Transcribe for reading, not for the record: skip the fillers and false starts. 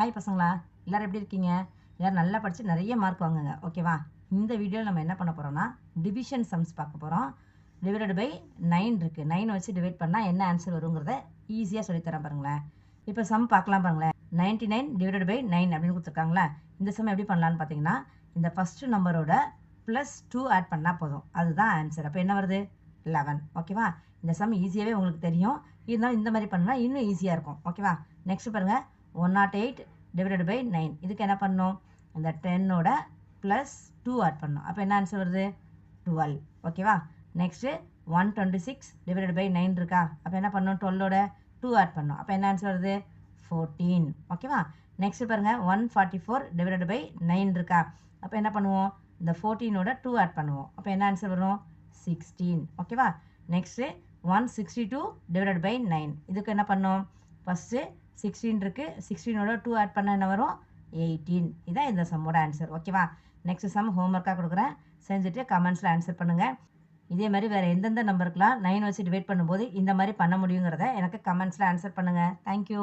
Hi பசங்களா, எல்லோரும் எப்படி இருக்கீங்க? எல்லோரும் நல்லா படித்து நிறைய மார்க் வாங்குங்க, ஓகேவா? இந்த வீடியோவில் நம்ம என்ன பண்ண போகிறோம்னா டிவிஷன் சம்ஸ் பார்க்க போகிறோம். டிவைடட் பை 9 இருக்குது. 9 வச்சு டிவைட் பண்ணால் என்ன ஆன்சர் வருங்கிறத ஈஸியாக சொல்லித்தரேன் பாருங்களேன். இப்போ சம் பார்க்கலாம் பாருங்களேன். 99 டிவைடட் பை 9 அப்படின்னு கொடுத்துருக்காங்களா. இந்த சம் எப்படி பண்ணலான்னு பார்த்தீங்கன்னா, இந்த ஃபஸ்ட்டு நம்பரோட +2 ஆட் பண்ணால் போதும், அதுதான் ஆன்சர். அப்போ என்ன வருது? 11, ஓகேவா? இந்த சம் ஈஸியாகவே உங்களுக்கு தெரியும், இருந்தாலும் இந்த மாதிரி பண்ணால் இன்னும் ஈஸியாக இருக்கும், ஓகேவா? நெக்ஸ்ட் பாருங்கள், 108 டிவைடட் பை 9. இதுக்கு என்ன பண்ணணும்? இந்த 10ஓட +2 ஆட் பண்ணணும். அப்போ என்ன ஆன்சர் வருது? 12, ஓகேவா? நெக்ஸ்ட்டு 126 டிவைடட் பை 9 இருக்கா. அப்போ என்ன பண்ணணும்? 12ஓட 2 ஆட் பண்ணணும். அப்போ என்ன ஆன்சர் வருது? 14, ஓகேவா? நெக்ஸ்ட் பாருங்கள், 144 டிவைடட் பை 9 இருக்கா. அப்போ என்ன பண்ணுவோம்? இந்த 14ஓட 2 ஆட் பண்ணுவோம். அப்போ என்ன ஆன்சர் வரும்? 16, ஓகேவா? Next 162 divided by 9. இதுக்கு என்ன பண்ணோம்? ஃபஸ்ட்டு 16 இருக்குது, 16ஓட 2 ஆட் பண்ண என்ன வரும்? 18. இதான் இந்த சம்மோட ஆன்சர், ஓகேவா? நெக்ஸ்ட் சம் ஹோம்ஒர்க்காக கொடுக்குறேன், செஞ்சுட்டு கமெண்ட்ஸில் ஆன்சர் பண்ணுங்கள். இதே மாதிரி வேறு எந்தெந்த நம்பருக்கெலாம் 9 வச்சு டிவைட் பண்ணும்போது இந்த மாதிரி பண்ண முடியுங்கிறத எனக்கு கமெண்ட்ஸில் ஆன்சர் பண்ணுங்கள். தேங்க்யூ.